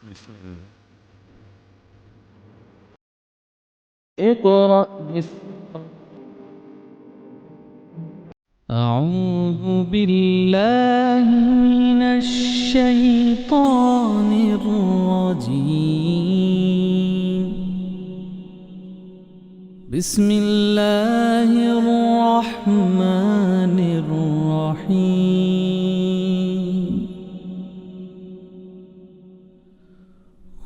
بسم الله. اقرأ باسم أعوذ بالله من الشيطان الرجيم بسم الله الرحمن الرحيم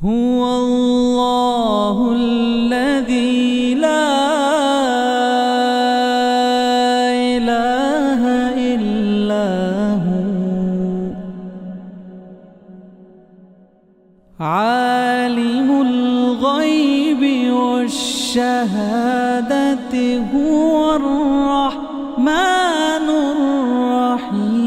هو الله الذي لا إله إلا هو عالم الغيب والشهادة هو الرحمن الرحيم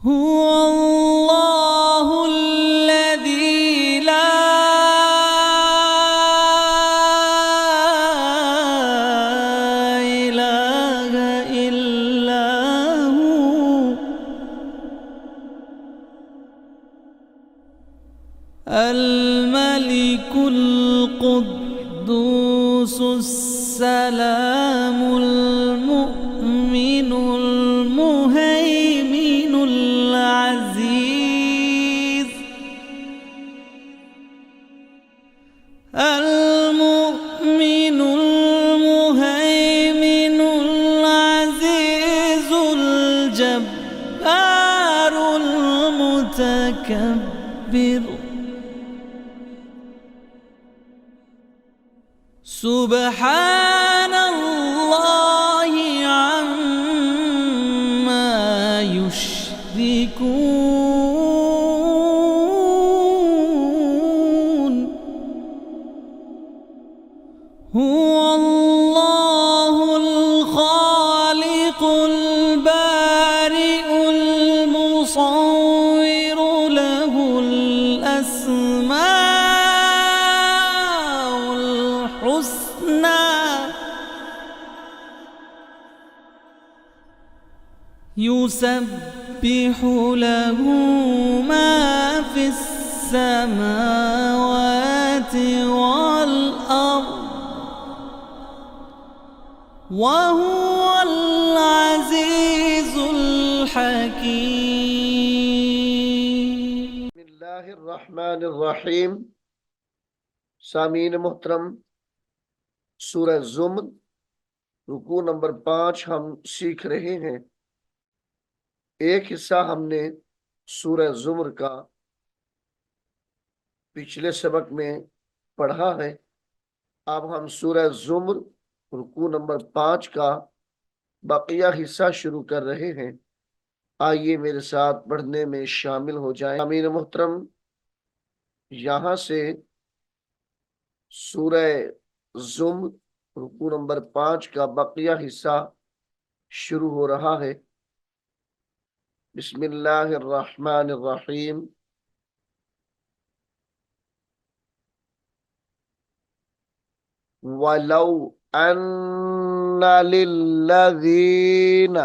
هو الله الذي لا إله إلا هو الملك القدوس السلام المؤمن المهيمن العزيز المؤمن المهيمن العزيز الجبار المتكبر سبحان الله عما يشركون هو الله الخالق البارئ المصور له الأسماء الحسنى يسبح له ما في السماوات والأرض وهو العزيز الحكيم بسم الله الرحمن الرحیم سامعین محترم سورہ زمر رکوع نمبر 5 ہم سیکھ رہے ہیں ایک حصہ ہم نے سورہ زمر کا پچھلے سبق میں پڑھا ہے اب ہم سورہ زمر رکوع نمبر 5 کا بقیہ حصہ شروع کر رہے ہیں آئیے میرے ساتھ پڑھنے میں شامل ہو جائیں امین محترم یہاں سے سورہ زمر رکوع نمبر 5 کا بقیہ حصہ شروع ہو رہا ہے بسم اللہ الرحمن الرحیم وَلَوْ أَنَّ لِلَّذِينَ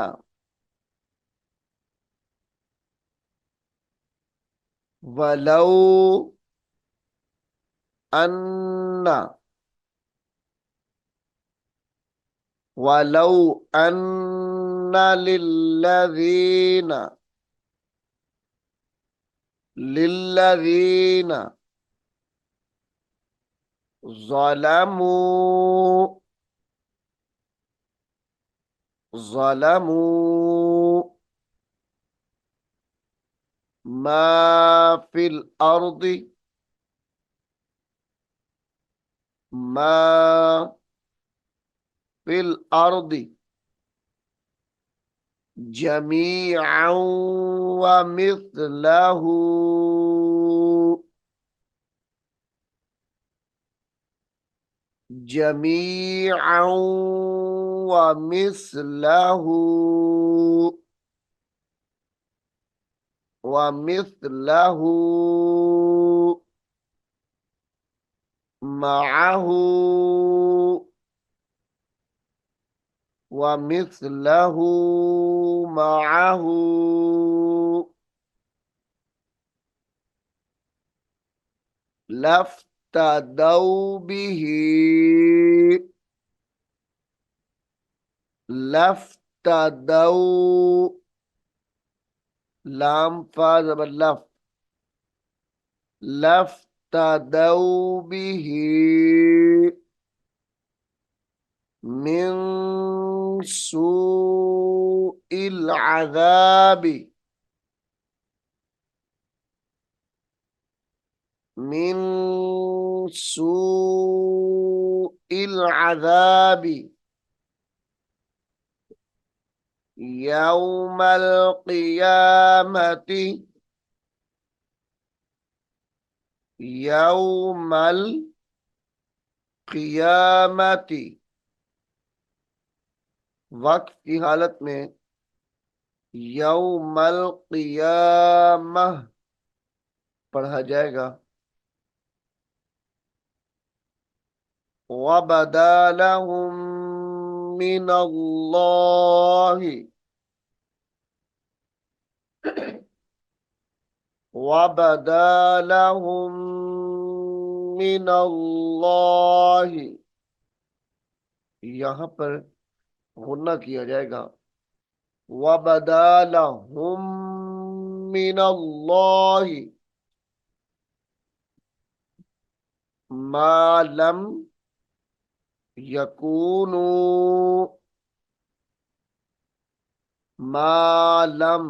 وَلَوْ أَنَّ وَلَوْ أَنَّ لِلَّذِينَ ظلموا ما في الأرض جميعا ومثله جميعا ومثله معه वमिस्लहु मअहु लफ्तदौ बिही लफ्तदौ लाम फा जबर लफ लफ्तदौ बिही मिन सूइल अज़ाबी मिन सूइल अज़ाबी यौमल क़ियामती यौमल क़ियामती वक्फ की हालत में यौमल क़ियामह पढ़ा जाएगा। वबदा लहुम मिनल्लाहि वबदा लहुम मिनल्लाहि यहाँ पर गुन्ना किया जाएगा। वबदा लहुम मिनल्लाहि मा लम यकूनु मा लम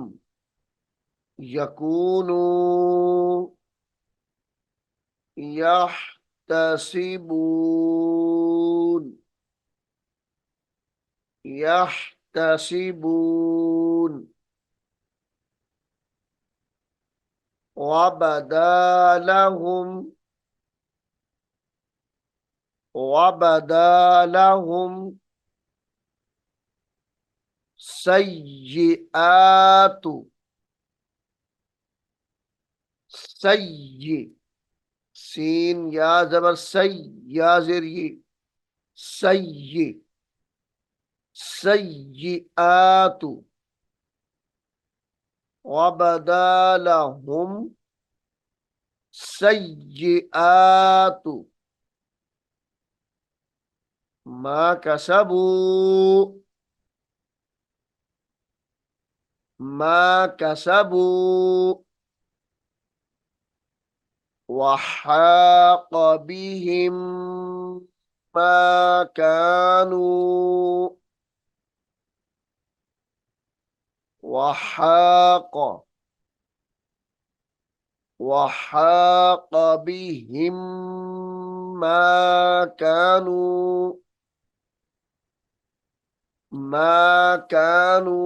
यकूनु यहतसिबून यहतसिबून वबदा लहुम वबदा लहुम सय्यिआतु सय्यि सीन या जबर या ज़ेर ये सय्यि सय्यिआतु वबदा लहुम सय्यिआतु मा कसबू मा कसबू वहाक बिहिम मा कानू वहाक वहाक बिहिम मा कानू मा कानू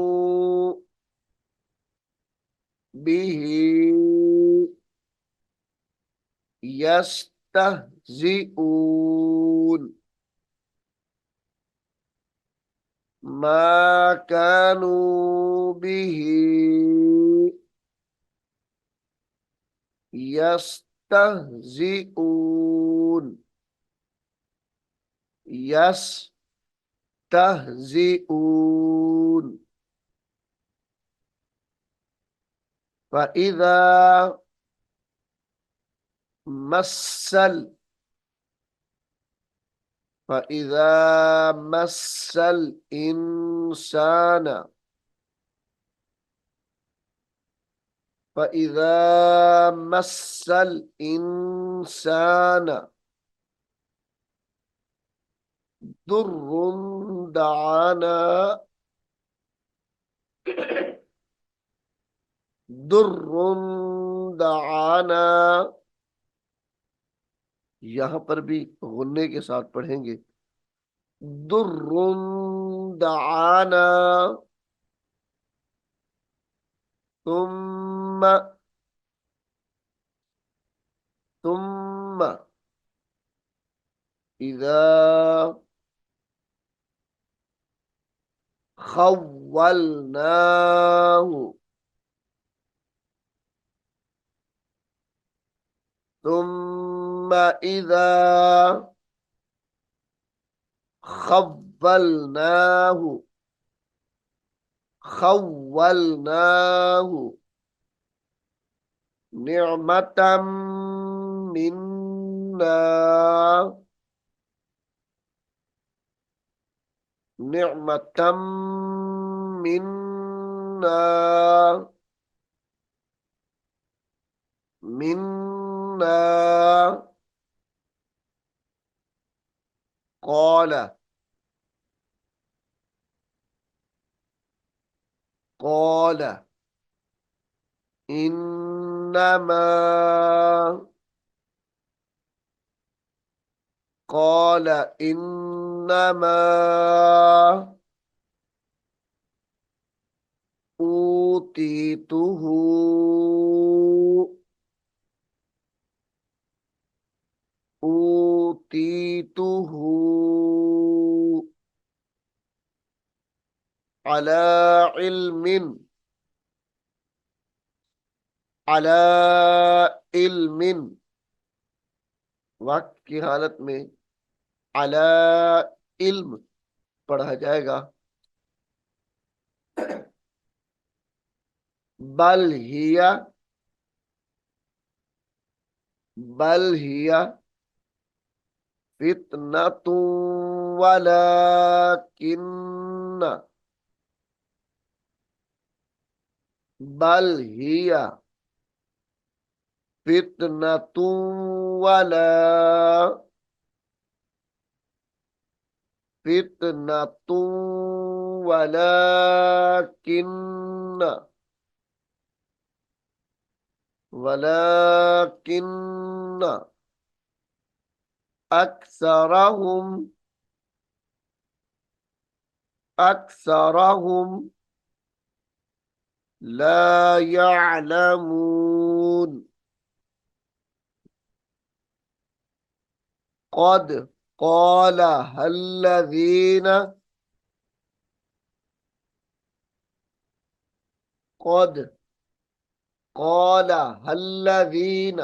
बिही यस्तहजिऊन मा कानू बिही यस्तहजिऊन यस्तहजिऊन फ़इज़ा मस्सल फ़इज़ा मस्सल इंसान फ़इज़ा मस्सल इंसान दुर्रुन दआना दुर्रुन दआना यहां पर भी गुन्ने के साथ पढ़ेंगे। दुर्रुन दआना तुम्मा तुम्मा इज़ा खव्वलनाहु तुम्मा इज़ा खव्वलनाहु खव्वलनाहु निअमतम मिन्ना निअमतम मिन्ना मिन्ना قال قال إنما قال إنما أوتيته أوتيته على علم على علم वाक्य की हालत में अला इल्म पढ़ा जाएगा। बल हिया बल हिया फितनतु वलाकिन्न बल हिया फितनतु वला फितनतु वलाकिन्न वलाकिन्न अक्सरहुम अक्सरहुम ला यअलमून قد قال الذين قد قال الذين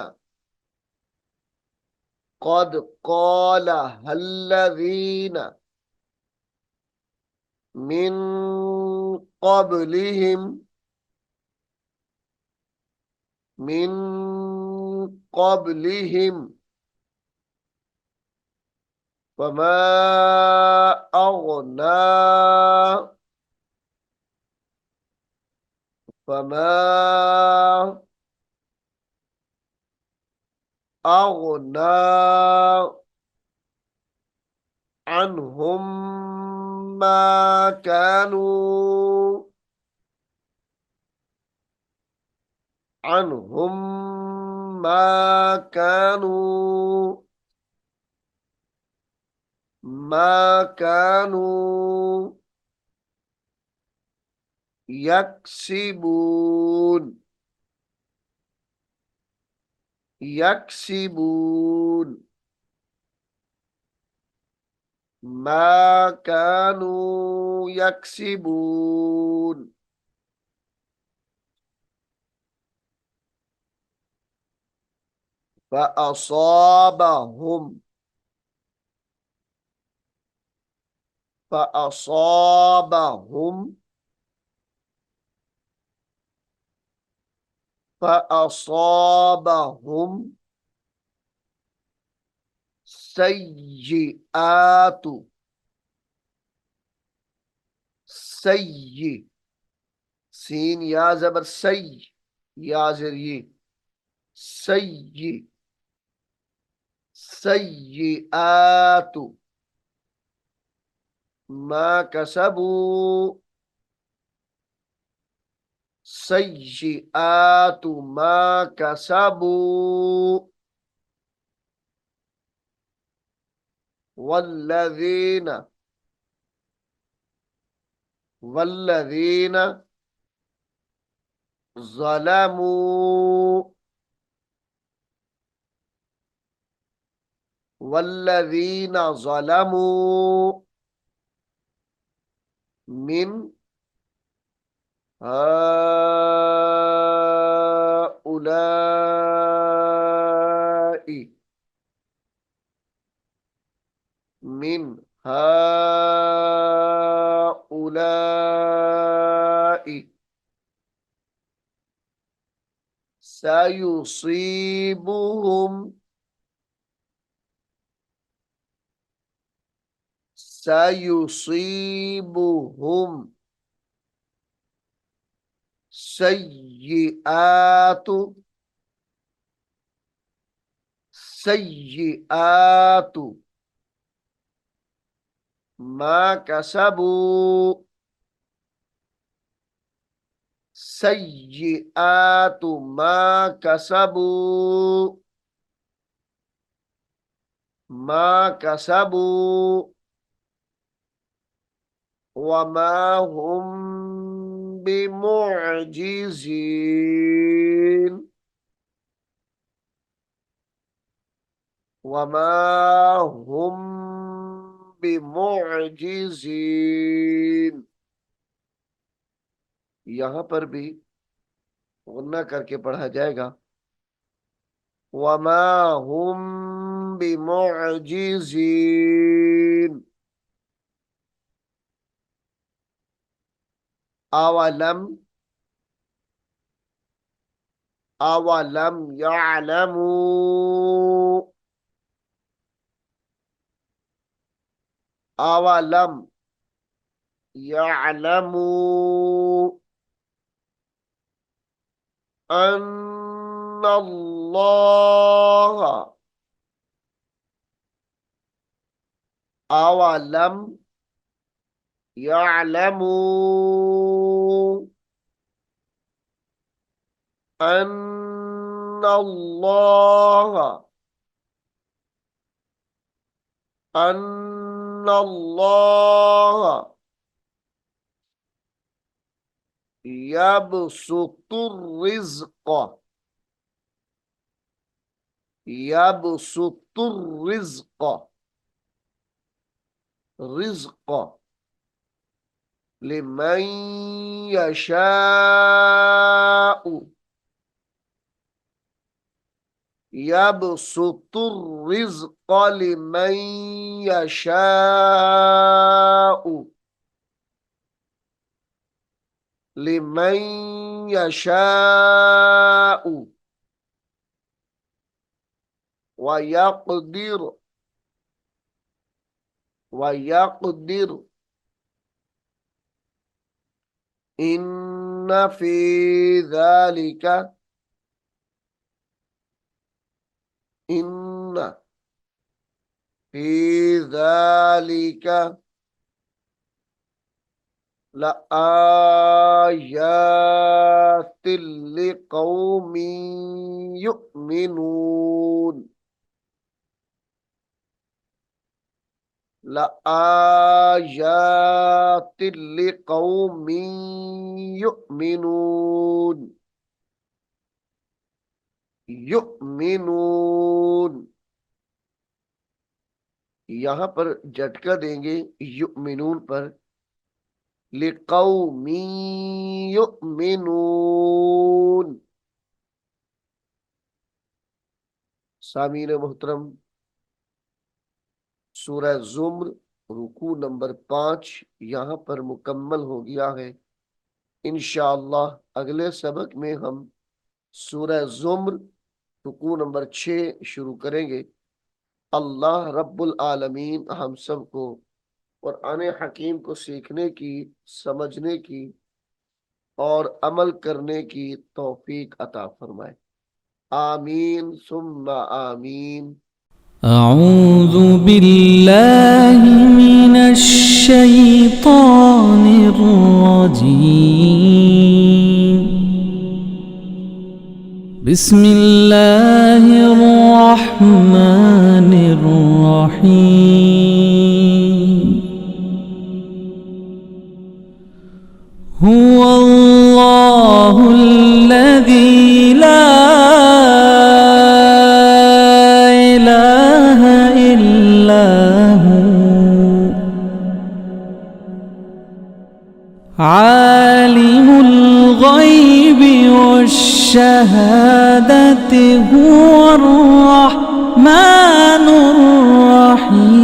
قد قال الذين من قبلهم من قبلهم فما أغنى فما أغنى عنهم ما كانوا عنهم ما كانوا يكسبون يكسبون ما كانوا يكسبون فأصابهم فأصابهم فأصابهم سيئات سي सीन या जबर सई या जरिए सई सय्यिआतु मा कसबू सय्यिआतु मा कसबू वल्लज़ीन वल्लज़ीन ज़लमू वल्लज़ीन ज़लमू मिन हाउलाई मिन हाउलाई सयुसीबुहुम सयुसीबुहुम सय्यिआतु सय्यिआतु मा कसबू सय्यिआतु मा कसबू मा कसबू वमा हुम बिमुअजिजीन वमा हुम बिमुअजिजीन। यहां पर भी गुन्ना करके पढ़ा जाएगा वमा हुम बिमुअजिजीन। अवलम अवलम यअलमू अवलम यअलमू अन्नल्लाह अवलम यअलमू अन्नल्लाह अन्नल्लाह यबसुतुर रिज़्क़ यबसुतुर रिज़्क़ रिज़्क़ लिमन यशाअ यबसुतुर रिज़्क़ लिमन यशाअ लिमन यशाअ वयक़दिर वयक़दिर इन्न फी ज़ालिका इन्न फी ज़ालिका लआयातिल लिक़ौमिन युमिनून लआयातिल लिक़ौमिन युमिनून युमिनून। यहां पर झटका देंगे युमिनून पर लिक़ौमिन युमिनून। सामीन मोहतरम सूरह ज़ुम्र रुकू नंबर 5 यहाँ पर मुकम्मल हो गया है। इंशाअल्लाह अगले सबक में हम सूरह ज़ुम्र रुकू नंबर 6 शुरू करेंगे। अल्लाह रब्बुल आलमीन हम सबको कुरान हकीम को सीखने की, समझने की और अमल करने की तौफीक अता फरमाए। आमीन सुम्मा आमीन। أعوذ بالله من الشيطان الرجيم بسم الله الرحمن الرحيم هو الله الذي لا عالم الغيب والشهادة هو الرحمن الرحيم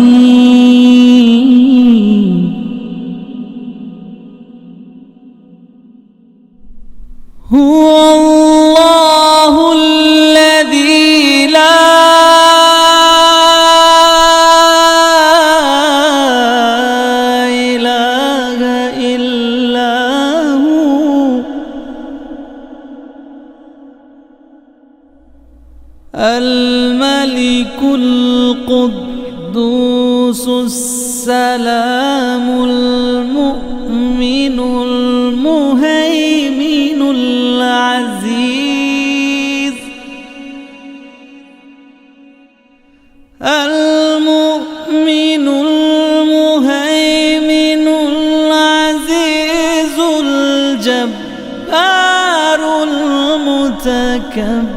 هو الله الملك القدوس السلام المؤمن المهيمن العزيز المؤمن المهيمن العزيز الجبار المتكبر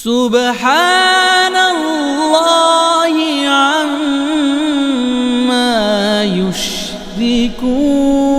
سبحان الله عما يشركون